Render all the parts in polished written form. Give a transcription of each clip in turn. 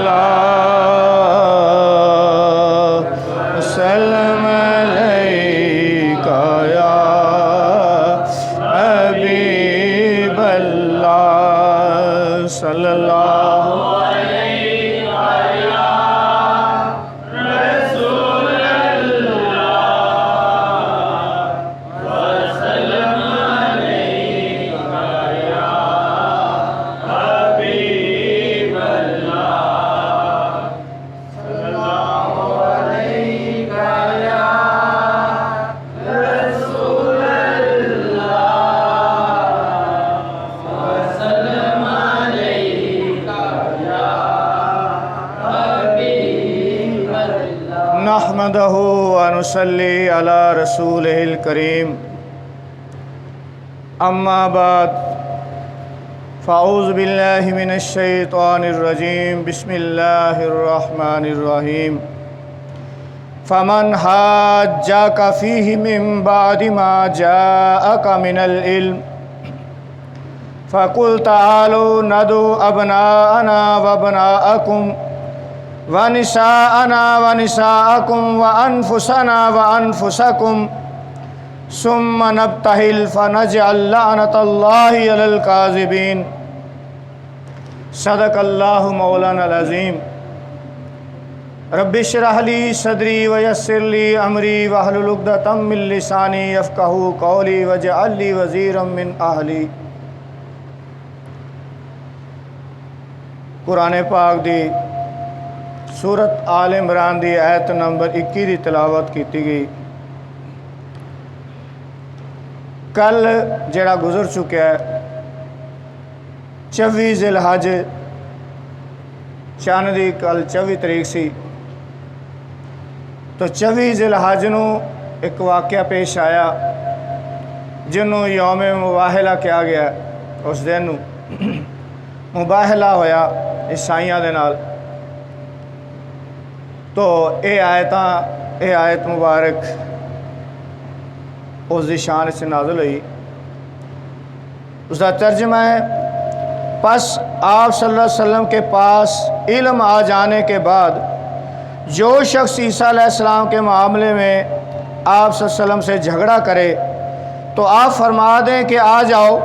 सल्लल्लाहु वसल्लम अलैका या हबीबल्लाह सल्लल्लाहु नहमदहु व नुसल्ली अला रसूलिहिल करीम अम्मा बाद फ़अऊज़ु बिल्लाहि मिनश शैतानिर रजीम बिस्मिल्लाहिर रहमानिर रहीम फ़मन हाज्जाका फ़ीहि मिन बादि मा जाअका मिनल इल्म फ़क़ुल तआलू नदउ अबनाअना व अबनाअकुम वनिसाअना वनिसाअकुम व अनफुसना व अनफुसकुम सुम्मा नब्तहिल फनजअल लअनतल्लाहि अलल काज़िबीन सदक़ल्लाहु मौलाना अज़ीम रब्बिश्रह ली सदरी व यस्सिर ली अमरी वहलुल उक़दतम मिन लिसानी यफ़क़हू क़ौली वजअल ली वज़ीरम मिन अहली। कुरान पाक दी सूरत आल इमरान दी आयत नंबर 21 की तिलावत की गई। कल जड़ा गुजर चुका है 24 ज़िलहज चंद दी कल 24 तरीक सी, तो 24 ज़िलहज नूं एक वाक़या पेश आया जिन्हों यौम मुबाहला कहा गया। उस दिन नूं मुबाहला होया ईसाइयां दे नाल। तो ये आयत मुबारक उसकी शान से नाज़िल हुई। उसका तर्जमा है, पस आप सल्लल्लाहु अलैहि वसल्लम के पास इल्म आ जाने के बाद जो शख्स ईसा अलैहिस्सलाम के मामले में आप सल्लल्लाहु अलैहि वसल्लम से झगड़ा करे तो आप फरमा दें कि आ जाओ,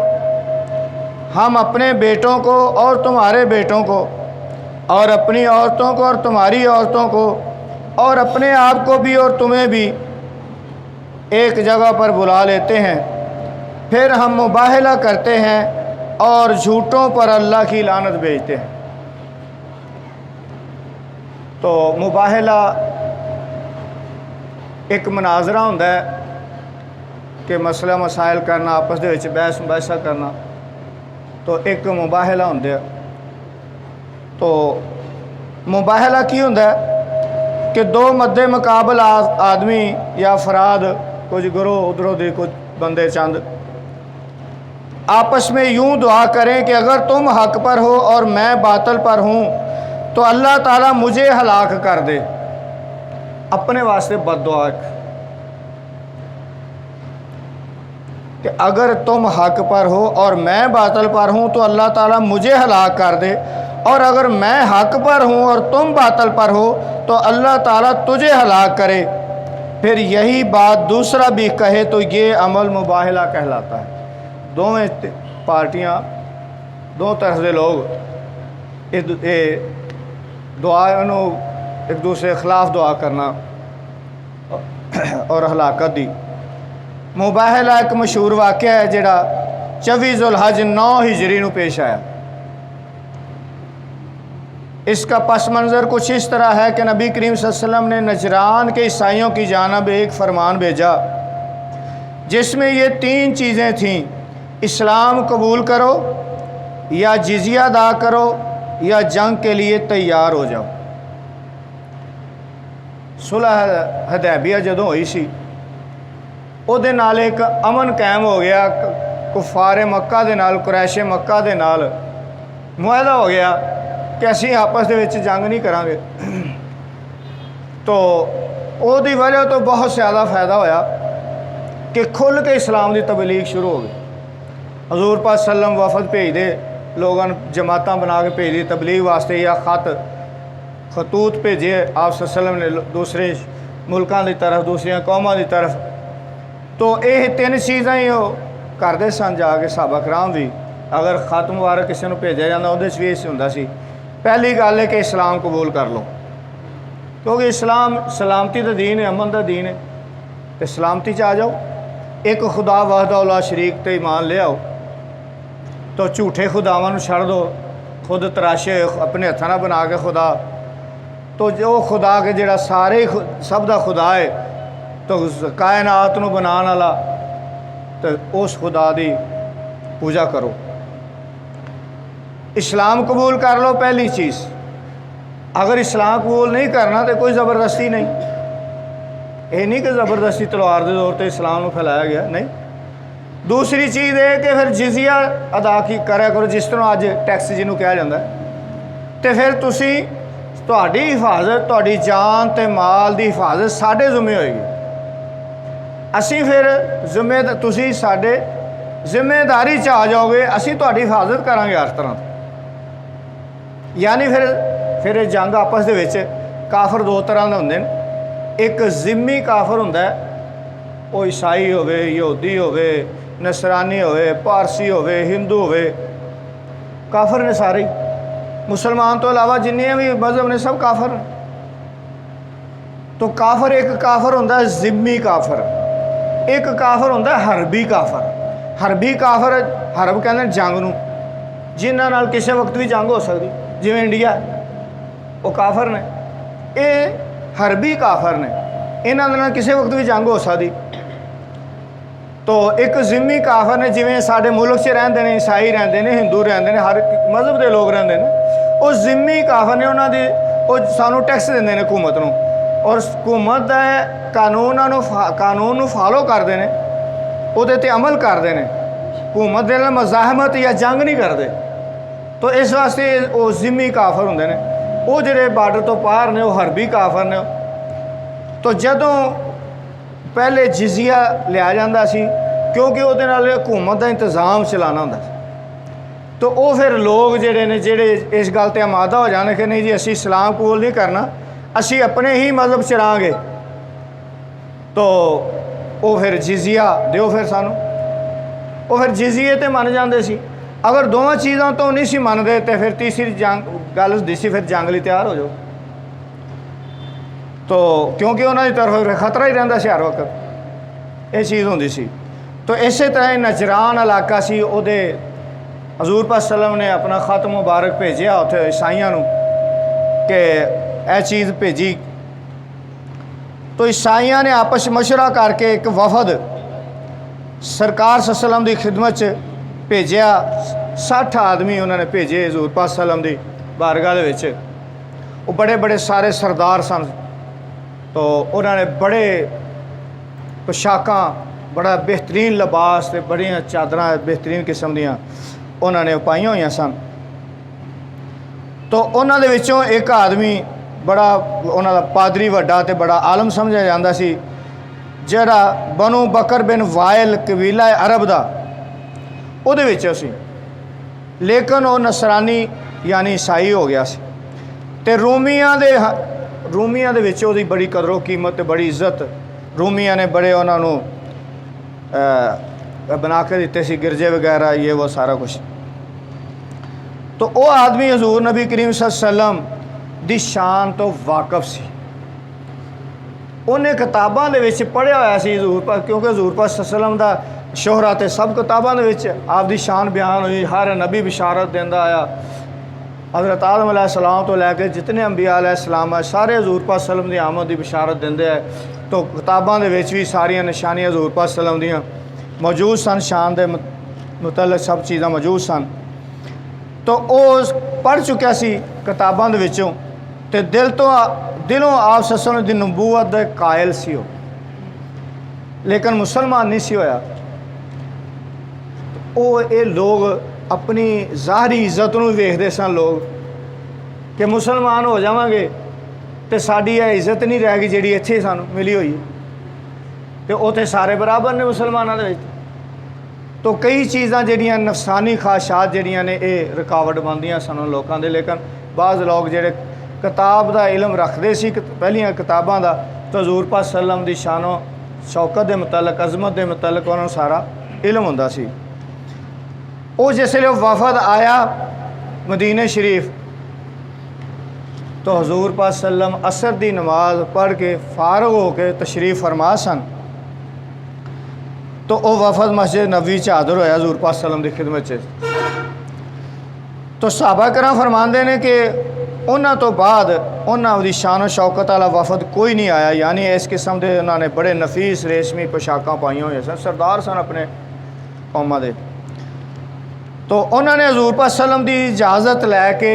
हम अपने बेटों को और तुम्हारे बेटों को और अपनी औरतों को और तुम्हारी औरतों को और अपने आप को भी और तुम्हें भी एक जगह पर बुला लेते हैं, फिर हम मुबाहला करते हैं और झूठों पर अल्लाह की लानत भेजते हैं। तो मुबाहला एक मनाजरा होंदा है कि मसला मसाइल करना, आपस दे विच बहस मुबाहसा करना, तो एक मुबाहला होंदा है। तो मुबाहला की होंदा है कि दो मद्दे मुकाबल आदमी या अफराद, कुछ गुरोह उधरों दे कुछ बंदे चंद, आपस में यूं दुआ करें कि अगर तुम हक पर हो और मैं बातिल पर हूँ तो अल्लाह ताला मुझे हलाक कर दे। अपने वास्ते बद्दुआ कि अगर तुम हक पर हो और मैं बातिल पर हूँ तो अल्लाह ताला मुझे हलाक कर दे, और अगर मैं हक पर हूँ और तुम बातिल पर हो तो अल्लाह ताला तुझे हलाक करे। फिर यही बात दूसरा भी कहे तो ये अमल मुबाहला कहलाता है। दोवें पार्टियाँ, दो तरह के लोग दुआ एक दूसरे के खिलाफ दुआ करना और हलाकत दी। मुबाहला एक मशहूर वाक़या है जिहड़ा 24 ज़ुलहज 9 हिजरी नूं पेश आया। इसका पस मंज़र कुछ इस तरह है कि नबी करीम सल्लल्लाहु अलैहि वसल्लम ने नजरान के ईसाइयों की जानिब एक फरमान भेजा जिसमें ये 3 चीज़ें थीं, इस्लाम कबूल करो या जिजिया अदा करो या जंग के लिए तैयार हो जाओ। सुलह हदैबिया जदों हुई सी उहदे नाल एक अमन कायम हो गया, कुफारे मक्का दे नाल, कुरैशे मक्का दे नाल मुआहदा हो गया कि असीं आपस दे विच जंग नहीं करांगे। तो उहदी वजह तो बहुत ज़्यादा फ़ायदा होया कि खुल के इस्लाम की तबलीग शुरू हो गई। हजूर पाक सल्लम वफद भेजदे, लोगों जमातां बना के भेजदी तबलीग वास्ते या खत खतूत भेजे आप सल्लम ने दूसरे मुल्कों की तरफ, दूसरिया कौमां की तरफ। तो ये तीन चीज़ां ही वो करते सन जाके सहाबा कराम भी। अगर खत मुबारक किसी को भेजा जाता उहदे भी इस हुंदा सी, पहली गल है कि इस्लाम कबूल कर लो, क्योंकि इस्लाम सलामती का दीन है, अमन का दीन है। तो सलामती आ जाओ, एक खुदा वहदा शरीक ते ईमान ले आओ, तो झूठे खुदावां नूं छड़ दो, खुद तराशे अपने हत्थां नाल बना के खुदा। तो जो खुदा के जिहड़ा सारे सब दा खुदा है, तो कायनात नूं बनाने वाला, तो उस खुदा दी पूजा करो। इस्लाम कबूल कर लो पहली चीज़। अगर इस्लाम कबूल नहीं करना तो कोई ज़बरदस्ती नहीं, ये नहीं कि ज़बरदस्ती तलवार के दौर पर इस्लाम को फैलाया गया, नहीं। दूसरी चीज़ है कि फिर जिजिया अदा की करा करो, जिस तरह अज टैक्स जिन्हों कहा जाता है। तो फिर तुसी तुहाडी हिफाजत, तुहाडी जान ते माल की हिफाजत साढ़े जिम्मे होएगी। असी फिर तुसी साढ़े जिम्मेदारी च आ जाओगे, असी तुहाडी हिफाजत करांगे हर तरह। यानी फिर जंग आपस दे विच काफर दो तरह के होंदे ने। एक जिम्मी काफर हुंदा है, वो ईसाई होवे, यहूदी होवे, नसरानी होवे, पारसी होवे, हिंदू होवे, काफर ने सारे। मुसलमान तो अलावा जिन्ने भी मजहब ने सब काफर। तो काफर एक काफर होंदा है जिम्मी काफर, एक काफर होंदा है हरबी काफर। हरबी काफर, हरब कहते हैं जंग नूं, जिन्हां नाल किसी वक्त भी जंग हो सकती, जिवें इंडिया, वो काफर ने। ये हरबी काफर ने, इन्हां दे नाल किसी वक्त भी जंग हो सकती। तो एक जिम्मी काफर ने, जिवें साडे मुल्क च रहिंदे ने, ईसाई रहिंदे ने, हिंदू रहिंदे ने, हर मजहब के लोग रहिंदे ने। वो जिम्मी काफर ने, उन्हां दी वो सानूं टैक्स दिंदे ने हुकूमत नूं, और हुकूमत दा कानून नूं फॉलो करदे ने, उहदे ते अमल करदे ने। हुकूमत दे नाल मज़ाहमत या जंग नहीं करते। तो इस वास्ते वो जिम्मी काफर होंदे ने। वो जिहड़े बार्डर तो पार ने, वो हरबी काफर ने। तो जदों पहले जिजिया लिया जाता सी, क्योंकि उहदे नाल हुकूमत का इंतज़ाम चलाना हुंदा सी। तो वो फिर लोग जिहड़े ने, जिहड़े इस गल ते आमादा हो जाने कि नहीं जी असीं इस्लाम कबूल नहीं करना, असीं अपने ही मजहब चलांगे, तो वो फिर जिजिया दिओ फिर सानूं। वो फिर जिजिए ते मन जाते सी। अगर दोवां चीज़ों तो नहीं सी मनते, तो फिर तीसरी जंग गल हुंदी सी, फिर जंग लई तैयार हो जाओ। तो क्योंकि उन्होंने तरफ खतरा ही रहिंदा सी हर वक्त, ये चीज़ होंदी सी। तो इस तरह नजरान इलाका सी, उहदे हजूर पाक सल्लम ने अपना खत मुबारक भेजिया उत्थे ईसाइयां नूं कि यह चीज़ भेजी। तो ईसाइयां ने आपस मशवरा करके एक वफद सरकार सल्लम की खिदमत च भेजिया। 60 आदमी उन्होंने भेजे हजूर पाक सल्लम की बारगाह दे विच। वो बड़े बड़े सारे सरदार सन। तो उन्होंने बड़े पोशाकां, बड़ा बेहतरीन लिबास, बड़ियां चादरां बेहतरीन किस्म दियां उन्होंने पाइयां हुई सन। तो उन्होंने विचों एक आदमी बड़ा उन्होंने पादरी वड्डा ते बड़ा आलम समझा जाता सी, जिहड़ा बनु बकर बिन वायल कबीला अरब दा उहदे विच सी, लेकिन वो नसरानी यानी ईसाई हो गया सी। ते रूमियां दे विच उहदी बड़ी कदरो कीमत ते बड़ी इज्जत, रूमियां ने बड़े उन्होंने बना के दिते सी, गिरजे वगैरह ये वो सारा कुछ। तो वो आदमी हजूर नबी करीम सल्लम दी शान तो वाकफ सी। उन्हें किताबां दे विच पढ़िया होया सी हजूर पाक, क्योंकि हजूर पाक सल्लम दा शोहरत सब किताबां दे विच आपदी शान बयान हुई। हर नबी बिशारत देंदा आया। हज़रत आदम अलैहिस्सलाम तो लैके जितने अंबिया अलैहिस्सलाम है सारे हजूर पाक सल्लम दी आमद की बिशारत देंदे है। तो किताबां दे विच भी सारियां निशानियां हजूर पाक सल्लम दियां मौजूद सन, शान दे मुतल्लिक़ सब चीज़ां मौजूद सन। तो वो पढ़ चुकिया सी किताबां दे विचों, ते दिलों आप सल्लम दी नबूवत दे कायल सी हो, लेकिन मुसलमान नहीं सी होया। वो ये लोग अपनी ज़ाहरी इज्जत नूं वेखदे सन लोग कि मुसलमान हो जावांगे तो साडी यह इज्जत नहीं रहेगी जिहड़ी इत्थे सानूं मिली हुई, तो उत्थे सारे बराबर ने मुसलमानां दे विच। तो कई चीज़ां जिहड़ियां नफसानी ख्वाहिशात जिहड़ियां ने ये रुकावट बनदियां सन लोगों दे। लेकिन बाज़ लोग जिहड़े किताब का इलम रखते सी, पहलियां किताबां का, तो हजूर पाक सल्लम की शानो शौकत के मुतलक, अजमत के मुतलक उन्होंने सारा इलम हुंदा सी। वो जिसले वफद आया मदीने शरीफ, तो हजूर पाक सल्लम असर की नमाज पढ़ के फारग हो के तशरीफ फरमा सन। तो वह वफद मस्जिद नबी च हाज़र होया हजूर पाक सल्लम की खिदमत च। तो सहाबा कराम फरमाते हैं कि उन्होंने तो बाद उन्होंने शान शौकत वाला वफद कोई नहीं आया, यानी इस किस्म के उन्होंने बड़े नफीस रेशमी पोशाकां पाई हुई सन, सरदार सन अपने कौमां दे। तो उन्होंने हजूर पाक सल्लम की इजाज़त लैके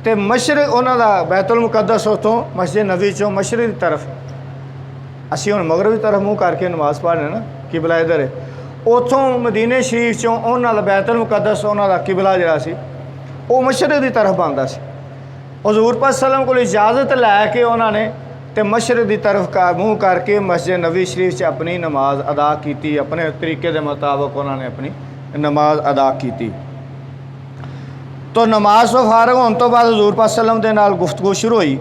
तो मशरक उन्होंने बैतुल मुकद्दस उतों मस्जिद नबी चों मशरक की तरफ, असी हुण मगरब की तरफ मुँह करके नमाज पढ़ने ना, किबला इधर है, उतों मदीने शरीफ चों उन्होंने बैतुल मुकद्दस उन्होंने किबला जिहड़ा सी वो मशरक की तरफ बनता सी। हजूर पाक सल्लम को इजाज़त लैके उन्होंने तो मशरक की तरफ का मुँह करके मस्जिद नबी शरीफ च अपनी नमाज अदा की, अपने तरीके के मुताबिक उन्होंने अपनी नमाज अदा की। तो नमाज तो फारग होने तो बाद हजूर पाक सल्लम के नाल गुफ्तगू शुरू हुई।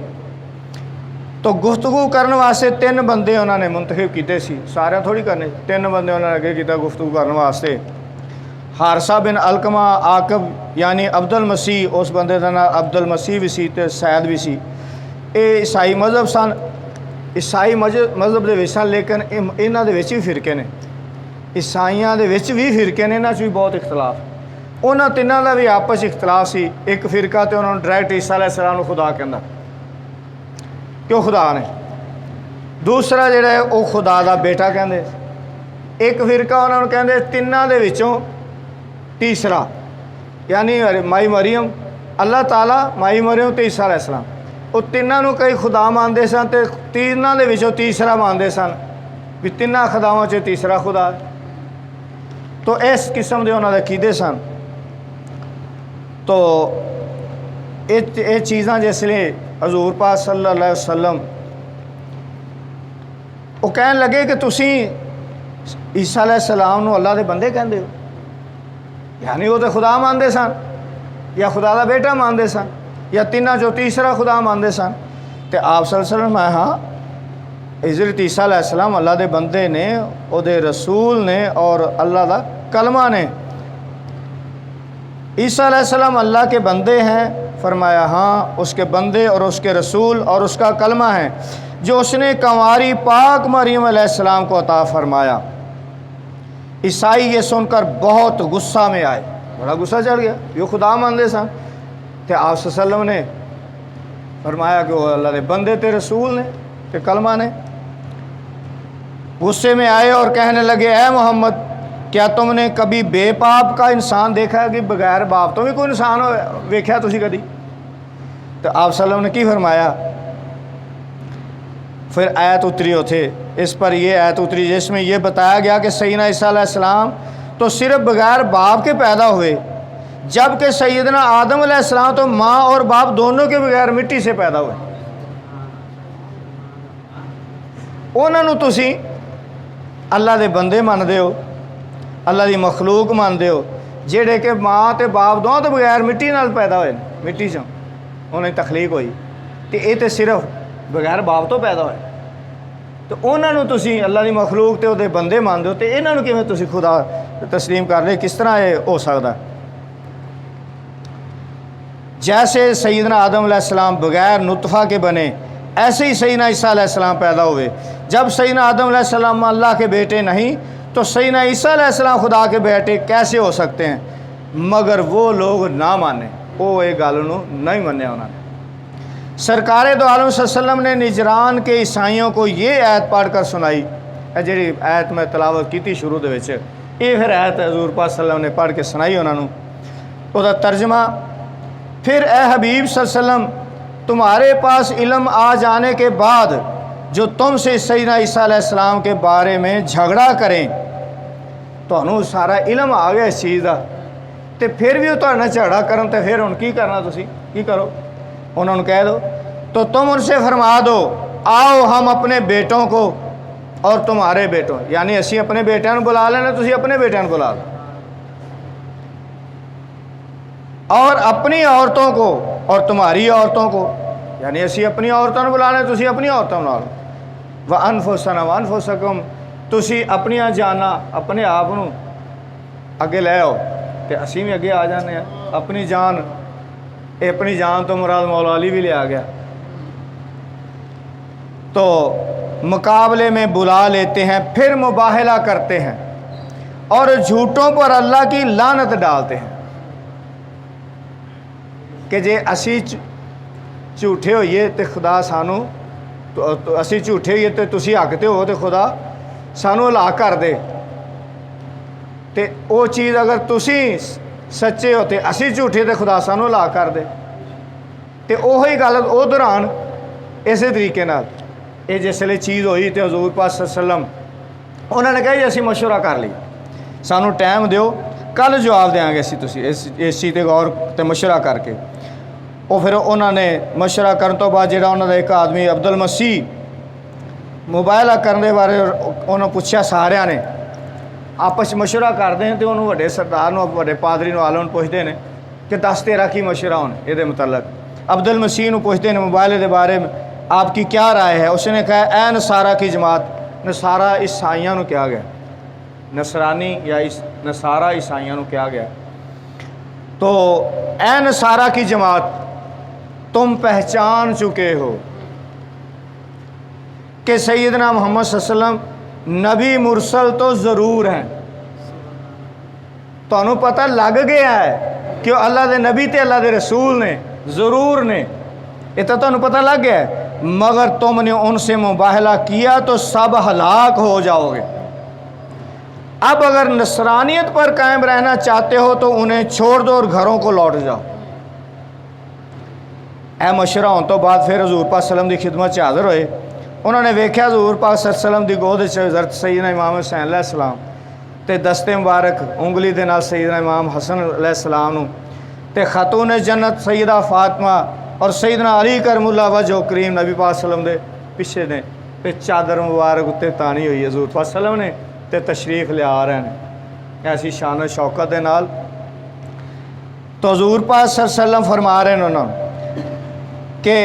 तो गुफ्तगू करने वास्ते 3 बंदे उन्होंने मुंतखब किए सी, सारे थोड़ी करने, 3 बंदे उन्होंने अगे किया गुफ्तगू करने वास्ते। हारसा बिन अलकमा आकब यानी अब्दुल मसीह, उस बंदे का नाम अब्दुल मसीह भी सी ते सैद भी सी। ये ईसाई मजहब सन, ईसाई मजहब के सन, लेकिन इन्हां दे विच भी फिरके ने, ईसाइयां दे विच भी फिरके ने, इन्हां च भी बहुत इख्तलाफ। उन्होंने तिन्हां दा भी आपस इख्तलाफ सी। एक फिरका तो उन्होंने डायरैक्ट ईसा अलैहिस्सलाम नूं खुदा कहंदा कि वो खुदा ने, दूसरा जिहड़ा है वो खुदा दा बेटा कहंदे। एक फिरका उन्होंने कहंदे तिन्हां दे विचों तीसरा, यानी माई मरियम, अल्लाह ताला, माई मरियम ते ईसा अलैहिस्सलाम, वो तिन्हां नूं कई खुदा मानते सन, तो तिन्हां दे विचों तीसरा मानते सन भी तिन्हां खुदावां च तीसरा खुदा। तो इस किस्म के उन्होंने अकीदे सन। तो ये चीज़ां जिसले हजूर पाक सल्लल्लाहु अलैहि वसल्लम वो कहन लगे कि तुसी ईसा अलैहिस्सलाम नूं अल्लाह दे बंदे कहंदे हो, यानी वो तो खुदा मानते सन, या खुदा का बेटा मानते सन, या तिन्हां चों तीसरा खुदा मानते सन। तो आप सल्लल्लाहु अलैहि वसल्लम मैं हाँ, हज़रत ईसा अलैहिस्सलाम अल्लाह दे बंदे ने, उहदे रसूल ने और अल्लाह दा कलमा ने। ईसा अलैहिस्सलाम अल्लाह के बंदे हैं, फरमाया हाँ, उसके बंदे और उसके रसूल और उसका कलमा है जो उसने कंवारी पाक मरियम अलैहिस्सलाम को अता फरमाया। ईसाई ये सुनकर बहुत गुस्सा में आए, बड़ा गुस्सा चढ़ गया, ये खुदा मानते सन। तो आप सल्लल्लाहु अलैहि वसल्लम ने फरमाया कि वो अल्लाह के बंदे ते रसूल ने ते कलमा ने। गुस्से में आए और कहने लगे, ऐ मोहम्मद, क्या तुमने कभी बेपाप का इंसान देखा है कि बगैर बाप तो भी कोई इंसान वेख्या तुसी कभी? तो आप सल्लल्लाहु अलैहि वसल्लम ने की फरमाया, फिर आयत उतरी उथे, इस पर ये आयत उतरी जिसमें यह बताया गया कि सैयदना ईसा अलैहिस्सलाम तो सिर्फ बगैर बाप के पैदा हुए, जबकि सैयदना आदम अलैहिस्सलाम तो माँ और बाप दोनों के बगैर मिट्टी से पैदा हुए। उन्होंने तुसी अल्लाह के बंदे मानते हो, अल्लाह की मखलूक मानते हो, जेड़े कि माँ तो बाप दोनों तो बगैर मिट्टी नाल पैदा हुए, मिट्टी चों उन्हें तखलीक हुई, तो ये तो सिर्फ बगैर बाप तो पैदा हुए। तो उन्होंने तुसी अल्लाह की मखलूक तो उहदे बंदे मानते हो, तो इन्हों किवें तुसी खुदा तस्लीम कर रहे, किस तरह ये हो सकता? जैसे सैयदना आदम अलैहिस्सलाम बगैर नुतफ़ा के बने, ऐसे ही सैयदना ईसा अलैहिस्सलाम पैदा हुए। जब सैयदना आदम अलैहिस्सलाम अल्लाह के बेटे नहीं, तो सैयदना ईसा अलैहिस्सलाम खुदा के बेटे कैसे हो सकते हैं? मगर वो लोग ना माने, वो ये गल नूं नहीं मन्निया उन्होंने। सरकारे दो आलम सल्लल्लाहु अलैहि वसल्लम ने निजरान के ईसाइयों को ये आयत पढ़ कर सुनाई, जी आयत में तलावत की शुरू दे विच, ये फिर आयत हजूर पाक सल्लल्लाहु अलैहि वसल्लम ने पढ़ के सुनाई उन्होंने। उसका तर्जमा, फिर ए हबीब सल्लल्लाहु अलैहि वसल्लम, तुम्हारे पास इल्म आ जाने के बाद जो तुमसे सैयदना ईसा अलैहिस्सलाम के बारे में झगड़ा करें, तो सारा इल्म आ गया इस चीज़ का, तो फिर भी वो झगड़ा करन, तो फिर हुण की करना, तुसी की करो? उन्होंने कह दो, तो तुम उनसे फरमा दो, आओ हम अपने बेटों को और तुम्हारे बेटों, यानी असी अपने बेटियां को बुला लेना, तुसी अपने बेटियां को बुला लो, और अपनी औरतों को और तुम्हारी औरतों को, یعنی اسی اپنی عورتوں کو بلا لیں، تسی اپنی عورتوں بلا لو، وَأَنفُسَنَا وَأَنفُسَكُمْ، تسی اپنی جانا اپنے آپ اگے لے آؤ تے اسی بھی اگے آ جانے ہیں۔ اپنی جان تو مراد مولا علی بھی لے آ گیا۔ تو مقابلے میں بلا لیتے ہیں، پھر مباہلہ کرتے ہیں اور جھوٹوں پر اللہ کی لعنت ڈالتے ہیں کہ جے اسی جھوٹے ہوئیے تے خدا سانو تو اسی جھوٹے ہوئیے تے تسی حق تے ہو تے خدا سانو ہلاک کر دے، تے او چیز اگر تسی سچے ہو تے اسی جھوٹے تے خدا سانو ہلاک کر دے۔ تے اوہی گل او دوران اسی طریقے نال یہ جس لئے چیز ہوئی تے حضور پاک صلی اللہ علیہ وسلم انہوں نے کہا جی اسی مشورہ کر لی، سانو ٹائم دیو، کل جواب دیاں گے اسی تسی اس چیز تے غور تے مشورہ کر کے۔ وہ پھر انہوں نے مشورہ کرنے تو بعد جہاں انہوں نے ایک آدمی عبد المسیح مباہلہ کرنے بارے انہوں نے پوچھا، سارے نے آپس مشورہ کرتے ہیں تو انہوں وڈے سردار وڈے پادری والوں پوچھتے ہیں کہ دس تیرا کی مشورہ ہونے یہ متعلق۔ عبد المسیح پوچھتے ہیں مباہلے کے بارے میں آپ کی کیا رائے ہے؟ اس نے کہا اے نصارہ کی جماعت، نصارہ عیسائیوں کو کیا گیا، نصرانی یا نصارہ عیسائیوں کو کیا گیا، تو اے نصارہ کی جماعت تم پہچان چکے ہو کہ سیدنا محمد صلی اللہ علیہ وسلم نبی مرسل تو ضرور ہیں، تو انہوں پتہ لگ گیا ہے کہ اللہ دے نبی تے اللہ دے رسول نے ضرور نے، اتنا تو انہوں پتہ لگ گیا ہے، مگر تم نے ان سے مباہلہ کیا تو سب ہلاک ہو جاؤ گے۔ اب اگر نصرانیت پر قائم رہنا چاہتے ہو تو انہیں چھوڑ دو اور گھروں کو لوٹ جاؤ۔ اے مشورہ ہونے تو بعد پھر حضور پاک صلی اللہ علیہ وسلم دی خدمت سے حاضر ہوئے، انہوں نے ویکھیا حضور پاک صلی اللہ علیہ وسلم دی گود حضرت سیدنا امام حسین علیہ السلام تے دستے مبارک انگلی دے نال سیدنا امام حسن علیہ السلام نو تے خاتون جنت سیدہ فاطمہ اور سیدنا علی کرم اللہ وجہ کریم نبی پاک صلی اللہ علیہ وسلم دے پیچھے نے تے چادر مبارک اتے تانی ہوئی حضور پاک صلی اللہ علیہ وسلم نے تے تشریف لے آ رہے ہیں ایسی شان و شوکت دے نال۔ تو حضور پاک صلی اللہ علیہ وسلم فرما رہے ہیں انہوں نے کہ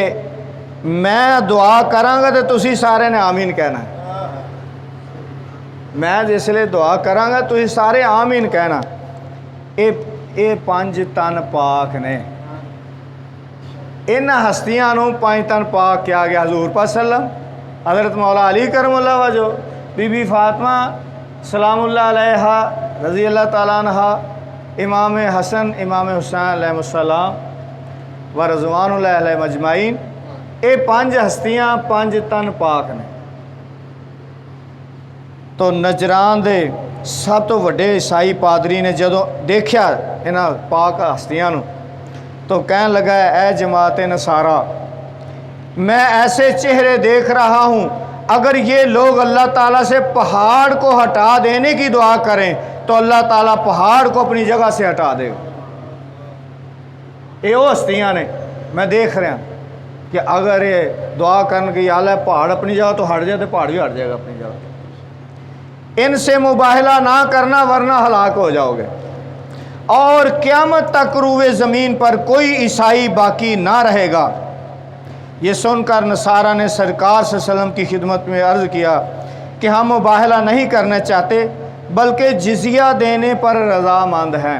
میں دعا کراں گا تو تسی سارے نے آمین کہنا ہے، میں جس لئے دعا کراں گا تسی سارے آمین کہنا۔ اے پانچ تن پاک نے، ان ہستیاں نو پانچ تن پاک کیا گیا، حضور پاک صلی اللہ علیہ وسلم، حضرت مولا علی کرم اللہ وجہ، بی بی فاطمہ سلام اللہ علیہا رضی اللہ تعالیٰ عنہ، امام حسن امام حسین علیہ السلام و رضوان اللہ علیہ مجمعین، اے پانچ ہستیاں پانچ تن پاک نے۔ تو نجران دے سب تو وڈے عیسائی پادری نے جدو دیکھیا انہاں پاک ہستیاں نو تو کہنے لگا اے جماعت نصارہ، میں ایسے چہرے دیکھ رہا ہوں اگر یہ لوگ اللہ تعالیٰ سے پہاڑ کو ہٹا دینے کی دعا کریں تو اللہ تعالیٰ پہاڑ کو اپنی جگہ سے ہٹا دے گا۔ یہ وہ ہستیاں نے میں دیکھ رہا ہوں کہ اگر یہ دعا کرنے کی اللہ پہاڑ اپنی جگہ تو ہٹ جائے تو پہاڑ بھی ہٹ جائے گا اپنی جگہ۔ ان سے مباہلہ نہ کرنا ورنہ ہلاک ہو جاؤ گے، اور قیامت تک روئے زمین پر کوئی عیسائی باقی نہ رہے گا۔ یہ سن کر نصارہ نے سرکار صلی اللہ علیہ وسلم کی خدمت میں عرض کیا کہ ہم مباہلہ نہیں کرنا چاہتے بلکہ جزیہ دینے پر رضامند ہیں،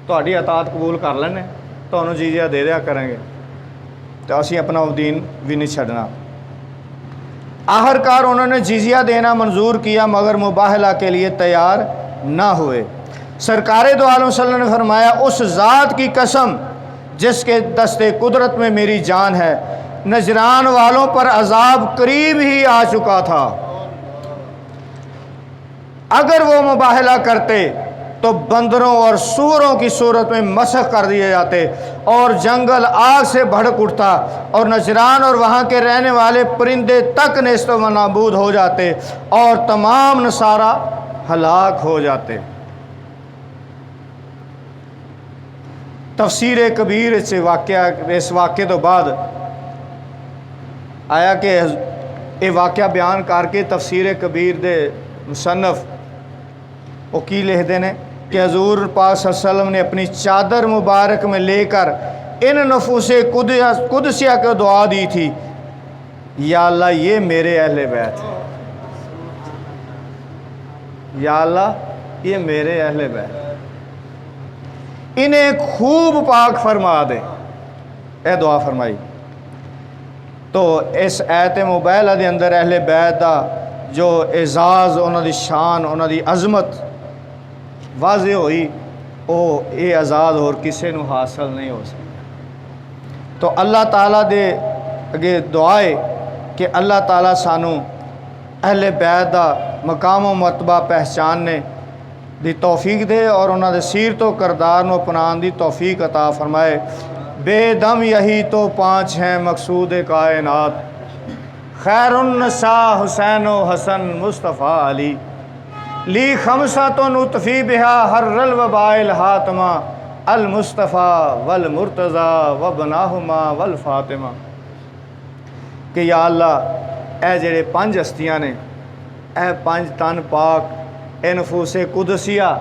تو اڈی اطاعت قبول کر لینے تو انہوں جزیہ دے دیا کریں گے، تو اسی اپنا دین بھی نہیں چھڑنا۔ آخرکار انہوں نے جزیہ دینا منظور کیا مگر مباہلہ کے لیے تیار نہ ہوئے۔ سرکار دو عالم صلی اللہ علیہ وسلم نے فرمایا اس ذات کی قسم جس کے دستے قدرت میں میری جان ہے، نجران والوں پر عذاب قریب ہی آ چکا تھا، اگر وہ مباہلہ کرتے تو بندروں اور سوروں کی صورت میں مسخ کر دیے جاتے اور جنگل آگ سے بھڑک اٹھتا اور نجران اور وہاں کے رہنے والے پرندے تک نیست و نابود ہو جاتے اور تمام نصارہ ہلاک ہو جاتے۔ تفسیر کبیر سے اس واقعے تو بعد آیا کہ یہ واقعہ بیان کر کے تفسیر کبیر دے مصنف وہ کی لکھتے ہیں کہ حضور پاک صلی اللہ علیہ وسلم نے اپنی چادر مبارک میں لے کر ان نفوس قدسیہ کو دعا دی تھی، یا اللہ یہ میرے اہل بیت ہیں، یا اللہ یہ میرے اہل بیت، انہیں خوب پاک فرما دے، اے دعا فرمائی۔ تو اس ایت مبارکہ دے اندر اہل بیت دا جو اعزاز، انہاں دی شان، انہاں دی عظمت واضح ہوئی، او یہ اعزاز اور کسے نو حاصل نہیں ہو سکتا۔ تو اللہ تعالیٰ دے اگے دعائے کہ اللہ تعالیٰ سانو اہل بیت دا مقام و مرتبہ پہچاننے دی توفیق دے، اور انہاں دے سیرت و کردار نو اپنان دی توفیق عطا فرمائے۔ بے دم یہی تو پانچ ہیں مقصود کائنات، خیر النساء حسین و حسن مصطفیٰ علی، لی خمسۃ اطفی بہا حر الوباء الحاتمہ، المصطفیٰ والمرتضیٰ وابناہما والفاطمہ۔ کہ یا اللہ اے جڑے پانچ ہستیاں نے، اے پانچ تن پاک، اے نفوس قدسیہ،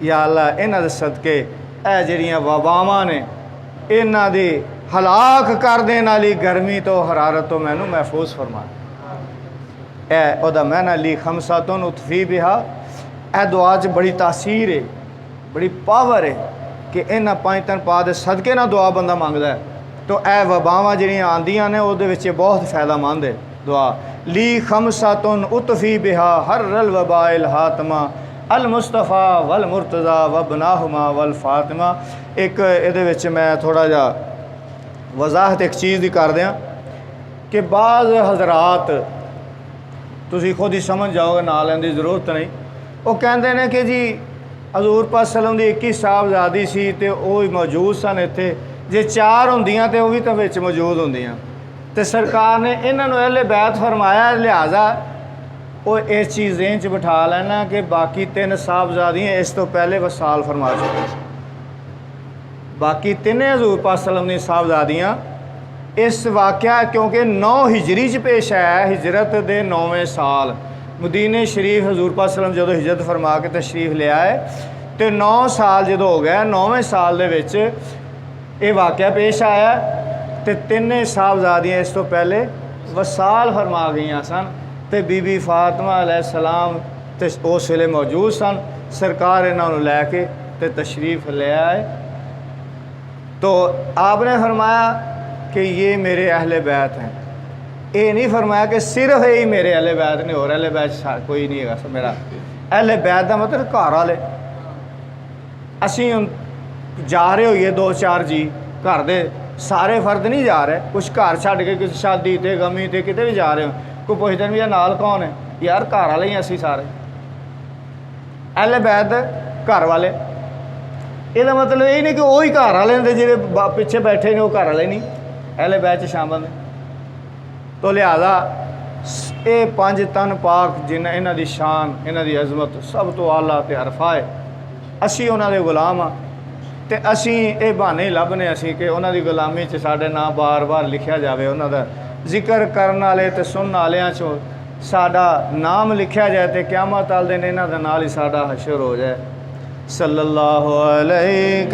یا اللہ انہاں دے صدقے اے جڑیاں وباواں نے، انہاں دی ہلاک کر دین والی گرمی تو حرارت تو مینوں محفوظ فرما۔ اے او دا معنی لی خمسۃ اطفی بہا، اے دعا چ بڑی تاثیر ہے، بڑی پاور ہے کہ انہاں پانچ تن پا دے صدقے نہ دعا بندہ مانگدا ہے تو اے وباواں جڑیاں آندیاں نے او دے وچ بہت فائدہ مند ہے دعا۔ لی خمسۃ اطفی بہا حر الوباء الحاتمہ، المصطفیٰ والمرتضیٰ وابناہما والفاطمہ۔ ایک ادھے وچ میں تھوڑا جا وضاحت ایک چیز دی کر دیاں کہ بعض حضرات تسی خود ہی سمجھ جاؤ گے، نال دی ضرورت نہیں، وہ کہندے نے کہ جی حضور پاک صلی اللہ علیہ وسلم دی 21 صاحبزادی سی تے وہ موجود سن اتھے، جے 4 ہوندیاں تے وہ بھی تے وچ موجود ہوندیاں تے سرکار نے انہاں نوں اہل بیت فرمایا، لہٰذا وہ اس چیز ذہن چ بٹھا لینا کہ باقی 3 صاحبزادیاں اس تو پہلے وصال فرما چکے، باقی 3 حضور پاک صلی اللہ علیہ وسلم دی صاحبزادیاں اس واقعہ کیونکہ 9 ہجری چ پیش آیا ہے، ہجرت دے 9ویں سال مدینے شریف حضور پاک صلی اللہ علیہ وسلم جدو ہجرت فرما کے تشریف لے آئے تے 9 سال جدو ہو گیا، 9ویں سال دے وچ یہ واقعہ پیش آیا تے 3 صاحبزادیاں اس تو پہلے وصال فرما گئیاں سن تے بی بی فاطمہ علیہ السلام تے اس ویلے موجود سن، سرکار انہاں نوں لے کے تے تشریف لے آئے تو آپ نے فرمایا کہ یہ میرے اہل بیت ہیں۔ یہ نہیں فرمایا کہ صرف ہی میرے اہل بیت نہیں، اور اہل بیت کوئی نہیں ہے میرا اہل بیت دا مطلب گھر والے، اسی جا رہے ہوئیے 2-4 جی گھر دے سارے فرد نہیں جا رہے، کچھ گھر چھڈ کے کسی شادی تے غمی تے کتے بھی جا رہے ہو، کوئی پوچھتے ہیں بھی نال کون ہے، یار گھر والے ہی اسی سارے اہل بیت گھر والے۔ یہ مطلب یہ نہیں کہ وہی گھر والے نے جہے پیچھے بیٹھے نے وہ گھر والے نہیں، اہل بیت شامل ہیں۔ تو لہذا یہ 5 تن پاک جنہیں انہاں دی شان، انہاں دی عظمت سب تو اعلیٰ تے عرفہ ہے، اسی انہاں دے غلام ہاں تے اسی یہ بہانے لبنے اسی کہ انہاں دی غلامی چ ساڈے نام بار بار لکھیا جاوے، انہاں دا ذکر کرن والے تے سنن والیاں چوں ساڈا نام لکھیا جائے تے قیامت والے دن انہاں دے نال ہی ساڈا حشر ہو جائے۔ صلی اللہ علیہ